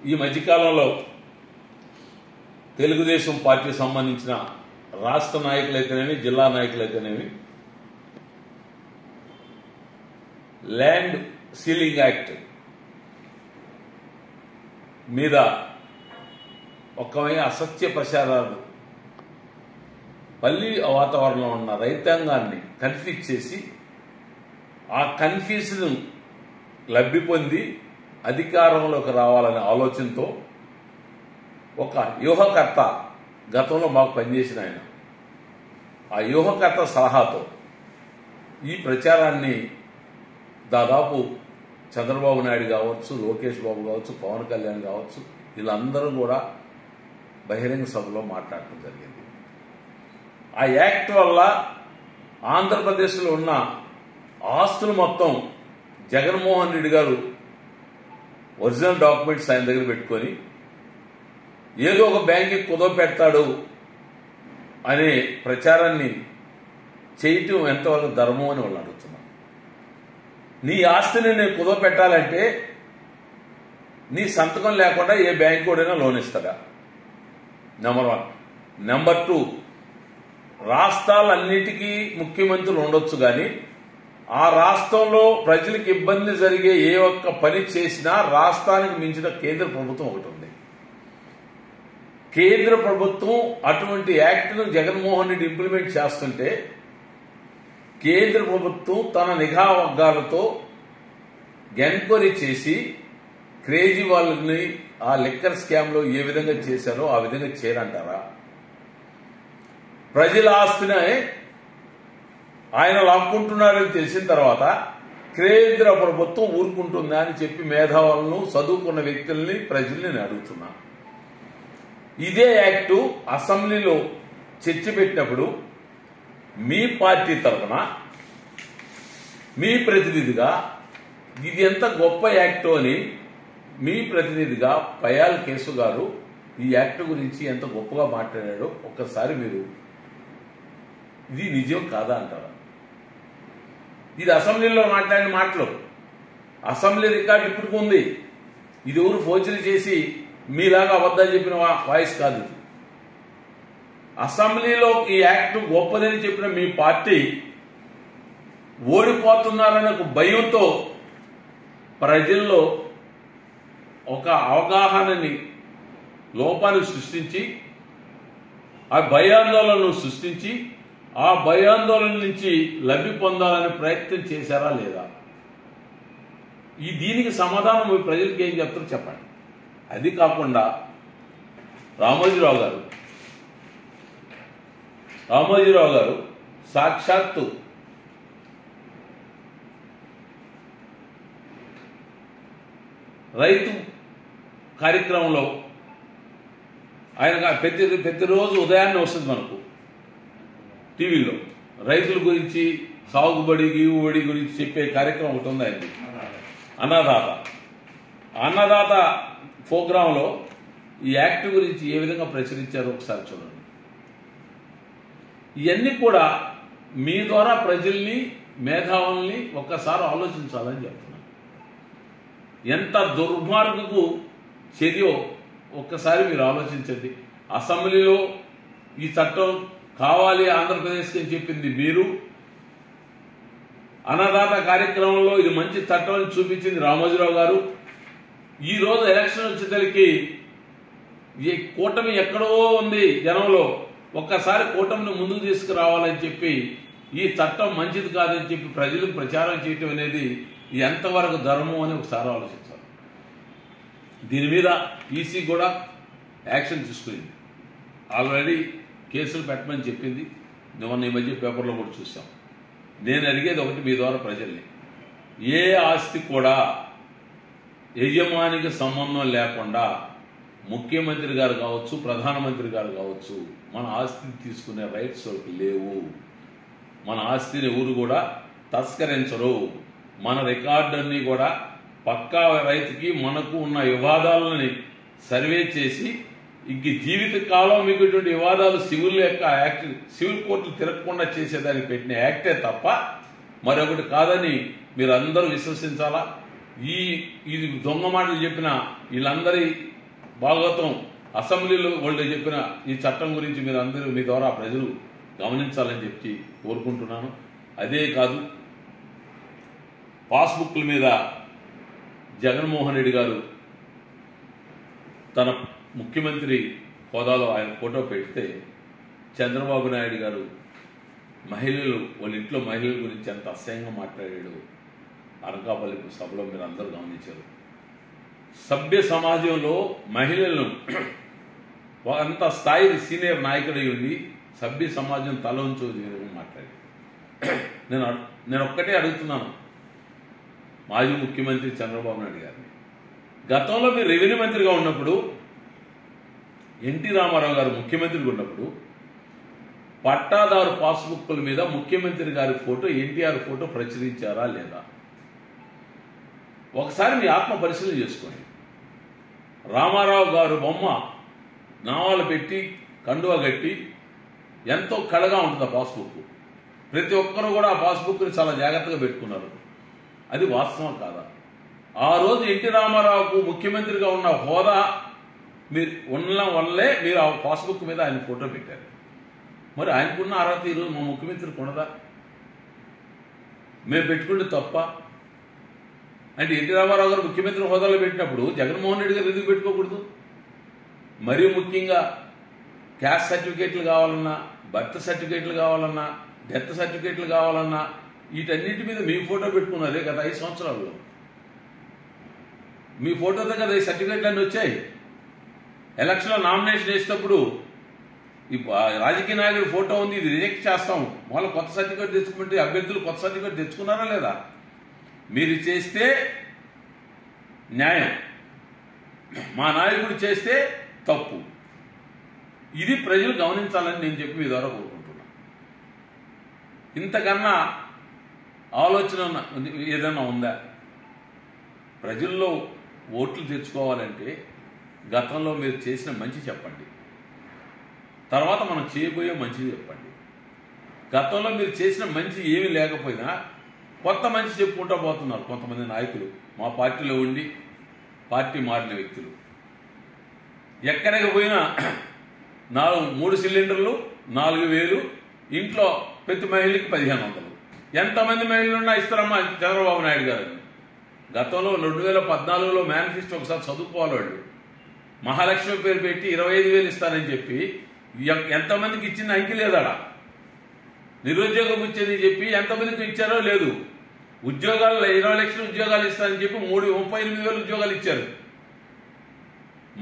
ఈ మధ్యకాలంలో తెలుగుదేశం పార్టీ సంబంధించిన రాష్ట్ర నాయకులైతేనేమి జిల్లా నాయకులైతేనేమి ల్యాండ్ సీలింగ్ యాక్ట్ మీద ఒక్కమైన అసత్య ప్రచారాలు పల్లి వాతావరణంలో ఉన్న రైతాంగాన్ని కన్ఫ్యూజ్ చేసి ఆ కన్ఫ్యూజన్ లబ్ధి పొంది అధికారంలోకి రావాలనే ఆలోచనతో ఒక వ్యూహకర్త గతంలో మాకు పనిచేసిన ఆయన ఆ వ్యూహకర్త సలహాతో ఈ ప్రచారాన్ని దాదాపు చంద్రబాబు నాయుడు కావచ్చు, లోకేష్ బాబు కావచ్చు, పవన్ కళ్యాణ్ కావచ్చు, వీళ్ళందరూ కూడా బహిరంగ సభలో మాట్లాడటం జరిగింది. ఆ యాక్ట్ వల్ల ఆంధ్రప్రదేశ్లో ఉన్న ఆస్తులు మొత్తం జగన్మోహన్ రెడ్డి గారు ఒరిజినల్ డాక్యుమెంట్స్ ఆయన దగ్గర పెట్టుకొని ఏదో ఒక బ్యాంక్కి కుదవ పెడతాడు అనే ప్రచారాన్ని చేయటం ఎంతవరకు ధర్మం అని వాళ్ళు అడుగుతున్నారు. నీ ఆస్తిని నేను కుదవ పెట్టాలంటే నీ సంతకం లేకుండా ఏ బ్యాంక్ కూడా లోన్ ఇస్తాడా? నెంబర్ 1. నెంబర్ 2, రాష్ట్రాలన్నిటికీ ముఖ్యమంత్రులు ఉండొచ్చు కానీ ఆ రాష్ట్రంలో ప్రజలకు ఇబ్బంది జరిగే ఏ ఒక్క పని చేసినా రాష్ట్రానికి మించిన కేంద్ర ప్రభుత్వం ఒకటి ఉంది. కేంద్ర ప్రభుత్వం అటువంటి యాక్ట్ను జగన్మోహన్ రెడ్డి ఇంప్లిమెంట్ చేస్తుంటే కేంద్ర ప్రభుత్వం తన నిఘా వర్గాలతో ఎంక్వైరీ చేసి క్రేజీ వాళ్ళని ఆ లిక్కర్ స్కామ్లో ఏ విధంగా చేశారో ఆ విధంగా చేయరంటారా? ప్రజల ఆస్తిని ఆయన లాక్కుంటున్నారని తెలిసిన తర్వాత కేంద్ర ప్రభుత్వం ఊరుకుంటుందా అని చెప్పి మేధావులను, చదువుకున్న వ్యక్తుల్ని, ప్రజల్ని నేను అడుగుతున్నా. ఇదే యాక్టు అసెంబ్లీలో చర్చ పెట్టినప్పుడు మీ పార్టీ తరఫున మీ ప్రతినిధిగా ఇది ఎంత గొప్ప యాక్టు అని మీ ప్రతినిధిగా పయాల్ కేసు గారు ఈ యాక్ట్ గురించి ఎంత గొప్పగా మాట్లాడాడో ఒక్కసారి మీరు ఇది నిజం కాదా అంటారా? ఇది అసెంబ్లీలో మాట్లాడిన మాటలు, అసెంబ్లీ రికార్డు ఇప్పటికి ఉంది. ఇది ఎవరు ఫోర్జరీ చేసి మీలాగా అబద్ధాలు చెప్పిన వాయిస్ కాదు. ఇది అసెంబ్లీలో ఈ యాక్ట్ గొప్పదని చెప్పిన మీ పార్టీ ఓడిపోతున్నారనే ఒక భయంతో ప్రజల్లో ఒక అవగాహనని లోపాన్ని సృష్టించి ఆ భయాందోళనను సృష్టించి ఆ భయాందోళన నుంచి లబ్ధి పొందాలనే ప్రయత్నం చేశారా లేదా? దీనికి సమాధానం మీ ప్రజలకు ఏం చెప్తారో చెప్పండి. అది కాకుండా రామోజీరావు గారు సాక్షాత్తు రైతు కార్యక్రమంలో ఆయన ప్రతిరోజు ఉదయాన్నే వస్తుంది మనకు టీవీలో రైతుల గురించి, సాగుబడి గీగుబడి గురించి చెప్పే కార్యక్రమం ఒకటి ఉంది ఆయనది, అన్నదాత ప్రోగ్రాంలో ఈ యాక్ట్ గురించి ఏ విధంగా ప్రచురించారో ఒకసారి చూడండి. ఇవన్నీ కూడా మీ ద్వారా ప్రజల్ని, మేధావుల్ని ఒక్కసారి ఆలోచించాలని చెప్తున్నాను. ఎంత దుర్మార్గపు చర్యో ఒక్కసారి మీరు ఆలోచించండి. అసెంబ్లీలో ఈ చట్టం కావాలి ఆంధ్రప్రదేశ్కి అని చెప్పింది మీరు, అన్నదాత కార్యక్రమంలో ఇది మంచి చట్టం అని చూపించింది రామోజీరావు గారు. ఈరోజు ఎలక్షన్ వచ్చేసరికి ఈ కూటమి ఎక్కడో ఉంది జనంలో, ఒక్కసారి కూటమిని ముందుకు తీసుకురావాలని చెప్పి ఈ చట్టం మంచిది కాదని చెప్పి ప్రజలకు ప్రచారం చేయటం అనేది ఎంతవరకు ధర్మం అని ఒకసారి ఆలోచించాలి. దీని మీద ఈసీ కూడా యాక్షన్ తీసుకుంది. ఆల్రెడీ కేసులు పెట్టమని చెప్పింది. మొన్న ఈ మధ్య పేపర్లో కూడా చూసాం. నేను అడిగేది ఒకటి మీ ద్వారా ప్రజల్ని, ఏ ఆస్తి కూడా యజమానికి సంబంధం లేకుండా ముఖ్యమంత్రి గారు కావచ్చు, ప్రధానమంత్రి గారు కావచ్చు, మన ఆస్తిని తీసుకునే రైట్స్ లేవు. మన ఆస్తిని ఎవరు కూడా తస్కరించరు. మన రికార్డుని కూడా పక్కా రైతుకి మనకు ఉన్న వివాదాలని సర్వే చేసి ఇంక జీవిత కాలం మీకు ఇటువంటి వివాదాలు సివిల్ యొక్క యాక్ట్, సివిల్ కోర్టులు తిరగకుండా చేసేదానికి పెట్టిన యాక్టే తప్ప మరొకటి కాదని మీరు అందరూ విశ్వసించాలా. ఇది దొంగ మాటలు చెప్పిన వీళ్ళందరి భాగవతం అసెంబ్లీలో వాళ్ళు చెప్పిన ఈ చట్టం గురించి మీరు అందరూ మీ ద్వారా ప్రజలు గమనించాలని చెప్పి కోరుకుంటున్నాను. అదే కాదు, పాస్బుక్ల మీద జగన్మోహన్ రెడ్డి గారు తన ముఖ్యమంత్రి హోదాలో ఆయన ఫోటో పెడితే చంద్రబాబు నాయుడు గారు మహిళలు వాళ్ళ ఇంట్లో మహిళల గురించి ఎంత అసహ్యంగా మాట్లాడాడు అనకాపల్లి సభలో మీరు అందరూ గమనించారు. సభ్య సమాజంలో మహిళలను అంత స్థాయి సీనియర్ నాయకుడై ఉండి సభ్య సమాజం తల ఉంచు మాట్లాడి నేను ఒక్కటే అడుగుతున్నాను మాజీ ముఖ్యమంత్రి చంద్రబాబు నాయుడు గారిని. గతంలో మీరు రెవెన్యూ మంత్రిగా ఉన్నప్పుడు, ఎన్టీ రామారావు గారు ముఖ్యమంత్రిగా ఉన్నప్పుడు పట్టాదారు పాస్బుక్ల మీద ముఖ్యమంత్రి గారి ఫోటో, ఎన్టీఆర్ ఫోటో ప్రచురించారా లేదా? ఒకసారి మీ ఆత్మ పరిశీలన చేసుకోండి. రామారావు గారు బొమ్మ నామాలు పెట్టి కండువా కట్టి ఎంతో కళగా ఉంటుంది ఆ పాస్బుక్. ప్రతి ఒక్కరూ కూడా ఆ పాస్బుక్ని చాలా జాగ్రత్తగా పెట్టుకున్నారు. అది వాస్తవం కాదా? ఆ రోజు ఎన్టీ రామారావుకు ముఖ్యమంత్రిగా ఉన్న హోదా మీరు ఉండడం వల్లే మీరు ఆ పాస్బుక్ మీద ఆయన ఫోటో పెట్టారు. మరి ఆయనకున్న అర్హత ఈరోజు మా ముఖ్యమంత్రికి ఉండదా? మేము పెట్టుకుంటే తప్ప? అంటే ఎన్టీ రామారావు గారు ముఖ్యమంత్రి హోదాలో పెట్టినప్పుడు జగన్మోహన్ రెడ్డి గారు ఎందుకు పెట్టుకోకూడదు? మరీ ముఖ్యంగా క్యాస్ట్ సర్టిఫికేట్లు కావాలన్నా, బర్త్ సర్టిఫికేట్లు కావాలన్నా, డెత్ సర్టిఫికేట్లు కావాలన్నా వీటన్నిటి మీద మీ ఫోటో పెట్టుకున్నారే గత 5 సంవత్సరాల్లో. మీ ఫోటోతో కదా ఈ సర్టిఫికేట్లు అన్నీ వచ్చాయి. ఎలక్షన్లో నామినేషన్ వేసినప్పుడు ఈ రాజకీయ నాయకుడి ఫోటో ఉంది, ఇది రిజెక్ట్ చేస్తాం, మళ్ళీ కొత్త సర్టిఫికేట్ తెచ్చుకుంటే అభ్యర్థులు కొత్త సర్టిఫికేట్ తెచ్చుకున్నారా లేదా? మీరు చేస్తే న్యాయం, మా నాయకుడు చేస్తే తప్పు. ఇది ప్రజలు గమనించాలని నేను చెప్పి మీ ద్వారా కోరుకుంటున్నా. ఇంతకన్నా ఆలోచన ఏదైనా ఉందా? ప్రజల్లో ఓట్లు తెచ్చుకోవాలంటే గతంలో మీరు చేసిన మంచి చెప్పండి, తర్వాత మనం చేయబోయే మంచిది చెప్పండి. గతంలో మీరు చేసిన మంచి ఏమీ లేకపోయినా కొత్త మంచి చెప్పుకుంటూ పోతున్నారు కొంతమంది నాయకులు, మా పార్టీలో ఉండి పార్టీ మారిన వ్యక్తులు. ఎక్కడికి పోయినా 3 సిలిండర్లు 4000, ఇంట్లో ప్రతి మహిళకి 1500. ఎంతమంది మహిళలున్నా ఇస్తారమ్మా చంద్రబాబు నాయుడు గారు. గతంలో 2014లో మేనిఫెస్టో ఒకసారి చదువుకోవాలి వాళ్ళు. మహాలక్ష్మి పేరు పెట్టి 25,000 ఇస్తానని చెప్పి ఎంతమందికి ఇచ్చింది అంకి లేదాడ. నిరుద్యోగం ఇచ్చేది చెప్పి ఎంతమందికి ఇచ్చారో లేదు. ఉద్యోగాలు 20 లక్షల ఉద్యోగాలు ఇస్తారని చెప్పి 38,000 ఉద్యోగాలు ఇచ్చారు.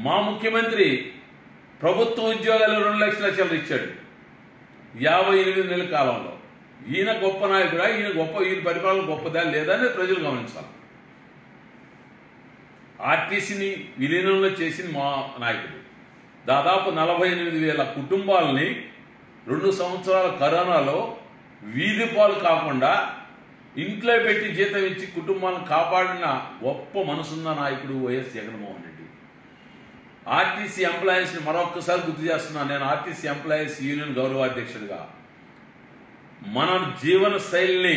మా ముఖ్యమంత్రి ప్రభుత్వ ఉద్యోగాలు 2 లక్షలు ఇచ్చాడు 58 నెలల కాలంలో. ఈయన గొప్ప నాయకుడా? ఈయన పరిపాలన గొప్పదా లేదా అని ప్రజలు గమనించాలి. ఆర్టీసీని విలీనంలో చేసింది మా నాయకుడు. దాదాపు 48,000 కుటుంబాలని 2 సంవత్సరాల కరోనాలో వీధి పాలు కాకుండా ఇంట్లో పెట్టి జీతం ఇచ్చి కుటుంబాలను కాపాడిన గొప్ప మనసున్న నాయకుడు వైఎస్ జగన్మోహన్ రెడ్డి. ఆర్టీసీ ఎంప్లాయీస్ని మరొక్కసారి గుర్తు చేస్తున్నాను. నేను ఆర్టీసీ ఎంప్లాయీస్ యూనియన్ గౌరవాధ్యక్షుడిగా మన జీవన శైలిని,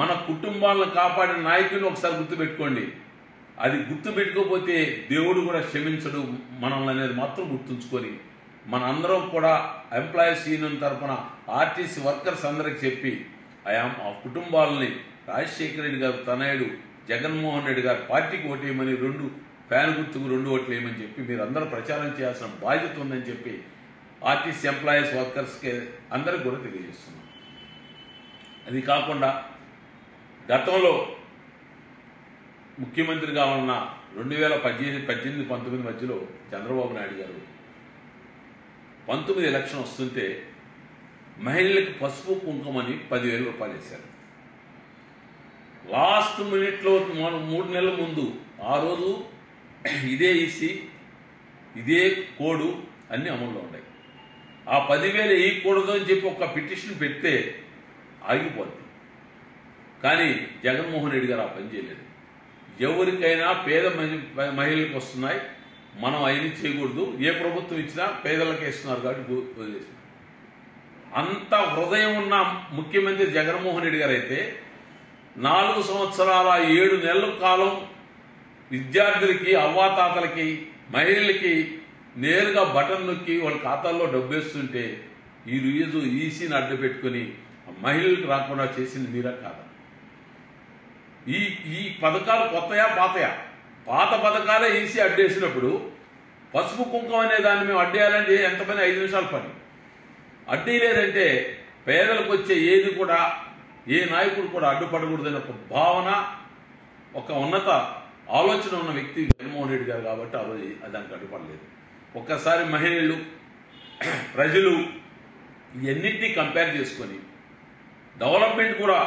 మన కుటుంబాలను కాపాడిన నాయకుడిని ఒకసారి గుర్తుపెట్టుకోండి. అది గుర్తుపెట్టుకోకపోతే దేవుడు కూడా క్షమించడు మనల్ని అనేది మాత్రం గుర్తుంచుకొని మన అందరం కూడా ఎంప్లాయీస్ యూనియన్ తరఫున ఆర్టీసీ వర్కర్స్ అందరికి చెప్పి ఆ కుటుంబాలని రాజశేఖర రెడ్డి గారు తనయుడు జగన్మోహన్ రెడ్డి గారు పార్టీకి ఓటేయమని 2 ఫ్యాన్ గుర్తుకు 2 ఓట్లు వేయమని చెప్పి మీరు అందరూ ప్రచారం చేయాల్సిన బాధ్యత ఉందని చెప్పి ఆర్టీసీ ఎంప్లాయీస్ వర్కర్స్కి అందరికి కూడా తెలియజేస్తున్నాం. అది కాకుండా గతంలో ముఖ్యమంత్రిగా ఉన్న 2018-19 మధ్యలో చంద్రబాబు నాయుడు గారు 19 ఎలక్షన్ వస్తుంటే మహిళలకు పసుపు కుంకుమని 10,000 రూపాయలు వేశారు. లాస్ట్ మినిట్లో 3 నెలల ముందు ఆ రోజు ఇదే ఈసీ ఇదే కోడ్ అన్ని అమల్లో ఉన్నాయి. ఆ 10,000 వేయకూడదు అని చెప్పి ఒక పిటిషన్ పెడితే ఆగిపోద్ది. కానీ జగన్మోహన్ రెడ్డి గారు ఆ పని చేయలేదు. ఎవరికైనా పేద మహిళలకు వస్తున్నాయి, మనం అయినా చేయకూడదు, ఏ ప్రభుత్వం ఇచ్చినా పేదలకే ఇస్తున్నారు కాబట్టి వదిలేసినారు. అంత హృదయం ఉన్న ముఖ్యమంత్రి జగన్మోహన్ రెడ్డి గారు అయితే 4 సంవత్సరాల 7 నెలల కాలం విద్యార్థులకి, అవ్వాతాతలకి మహిళలకి నేరుగా బటన్ నొక్కి వాళ్ళ ఖాతాల్లో డబ్బు వేస్తుంటే ఈ రోజు ఈసీని అడ్డు పెట్టుకుని మహిళలకు రాకుండా చేసింది మీరా కాదా? ఈ పథకాలు కొత్తయా పాతయా? పాత పథకాలే ఈసీ అడ్డేసినప్పుడు పసుపు కుంకుమ అనే దాన్ని మేము అడ్డేయాలంటే ఎంత పని? 5 నిమిషాల పని. అడ్డీ లేదంటే పేదలకు వచ్చే ఏది కూడా ఏ నాయకుడు కూడా అడ్డుపడకూడదని ఒక భావన, ఒక ఉన్నత ఆలోచన ఉన్న వ్యక్తి జగన్మోహన్ రెడ్డి గారు కాబట్టి ఆ రోజు దానికి అడ్డుపడలేదు. ఒక్కసారి మహిళలు, ప్రజలు ఇవన్నింటినీ కంపేర్ చేసుకొని డెవలప్మెంట్ కూడా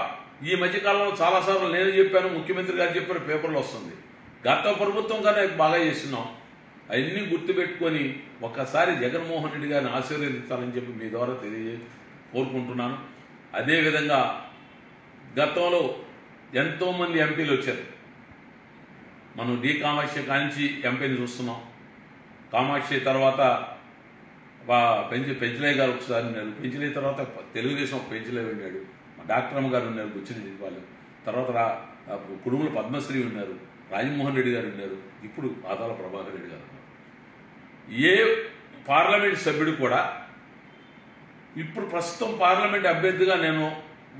ఈ మధ్యకాలంలో చాలాసార్లు నేను చెప్పాను, ముఖ్యమంత్రి గారు చెప్పిన పేపర్లో వస్తుంది. గత ప్రభుత్వం కన్నా బాగా చేస్తున్నాం. అవన్నీ గుర్తుపెట్టుకొని ఒక్కసారి జగన్మోహన్ రెడ్డి గారిని ఆశీర్వదించాలని చెప్పి మీ ద్వారా కోరుకుంటున్నాను. అదేవిధంగా గతంలో ఎంతోమంది ఎంపీలు వచ్చారు. మనం డి కామాక్షి కాంచి ఎంపీని చూస్తున్నాం. కామాక్షి తర్వాత పెంచలయ్య గారు ఒకసారి ఉన్నారు. పెంచలయ్య తర్వాత తెలుగుదేశం ఒక పెంచలయ్య ఉన్నాడు. డాక్టర్ అమ్మ గారు ఉన్నారు, బుచ్చిరెడ్డి వాళ్ళు. తర్వాత కుడుముల పద్మశ్రీ ఉన్నారు, రాజమోహన్ రెడ్డి గారు ఉన్నారు, ఇప్పుడు ఆదాల ప్రభాకర్ రెడ్డి గారు ఉన్నారు. ఏ పార్లమెంట్ సభ్యుడు కూడా ఇప్పుడు ప్రస్తుతం పార్లమెంట్ అభ్యర్థిగా నేను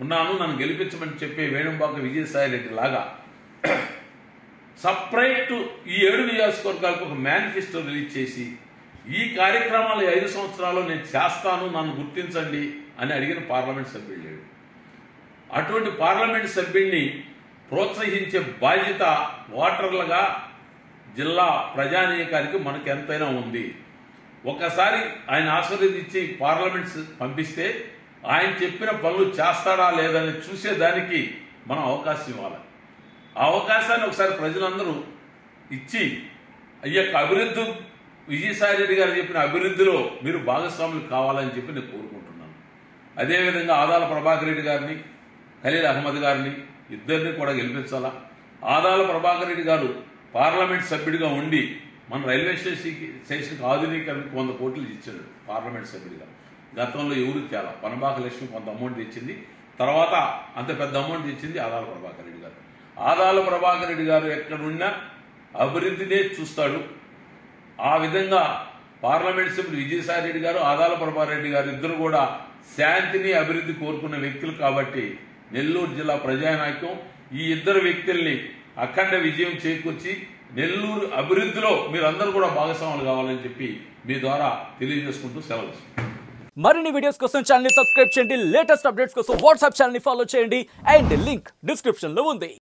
ఉన్నాను, నన్ను గెలిపించమని చెప్పే వేణుంబాక విజయసాయి రెడ్డి లాగా సపరేట్ ఈ 7 నియోజకవర్గాలకు ఒక మేనిఫెస్టో రిలీజ్ చేసి ఈ కార్యక్రమాలు 5 సంవత్సరాల్లో నేను చేస్తాను, నన్ను గుర్తించండి అని అడిగిన పార్లమెంట్ సభ్యుడు లేడు. అటువంటి పార్లమెంట్ సభ్యుడిని ప్రోత్సహించే బాధ్యత ఓటర్లుగా జిల్లా ప్రజానీకానికి మనకు ఎంతైనా ఉంది. ఒకసారి ఆయన ఆశీర్వదించి పార్లమెంట్స్ పంపిస్తే ఆయన చెప్పిన పనులు చేస్తాడా లేదని చూసేదానికి మనం అవకాశం ఇవ్వాలి. ఆ అవకాశాన్ని ఒకసారి ప్రజలందరూ ఇచ్చి ఈ యొక్క అభివృద్ధి, విజయసాయి రెడ్డి గారు చెప్పిన అభివృద్ధిలో మీరు భాగస్వాములు కావాలని చెప్పి నేను కోరుకుంటున్నాను. అదేవిధంగా ఆదాల ప్రభాకర్ రెడ్డి గారిని, ఖలీల్ అహ్మద్ గారిని ఇద్దరిని కూడా గెలిపించాలా. ఆదాల ప్రభాకర్ రెడ్డి గారు పార్లమెంట్ సభ్యుడిగా ఉండి మన రైల్వే స్టేషన్కి ఆధునీకరణకు 100 కోట్లు ఇచ్చాడు పార్లమెంట్ సభ్యుడిగా. గతంలో ఎవరు తేలా, పనబాక లక్ష్మి కొంత అమౌంట్ ఇచ్చింది, తర్వాత అంత పెద్ద అమౌంట్ ఇచ్చింది ఆదాల ప్రభాకర్ రెడ్డి గారు. ఆదాల ప్రభాకర్ రెడ్డి గారు ఎక్కడున్నా అభివృద్ధినే చూస్తాడు. ఆ విధంగా పార్లమెంట్ సభ్యుడు విజయసాయి రెడ్డి గారు, ఆదాల ప్రభాకర్ రెడ్డి గారు ఇద్దరు కూడా శాంతిని, అభివృద్ధి కోరుకున్న వ్యక్తులు కాబట్టి నెల్లూరు జిల్లా ప్రజానాయకం ఈ ఇద్దరు వ్యక్తుల్ని అఖండ విజయం చేకూర్చి నెల్లూరు అభివృద్ధిలో మీరందరూ కూడా భాగస్వాములు కావాలని చెప్పి మీ ద్వారా తెలియజేసుకుంటూ సెలవు. మరిన్ని వీడియోస్ కోసం ఛానల్ ని సబ్స్క్రైబ్ చేయండి. లేటెస్ట్ అప్డేట్స్ కోసం వాట్సాప్ ఛానల్ ని ఫాలో చేయండి. అండ్ లింక్ డిస్క్రిప్షన్ లో ఉంది.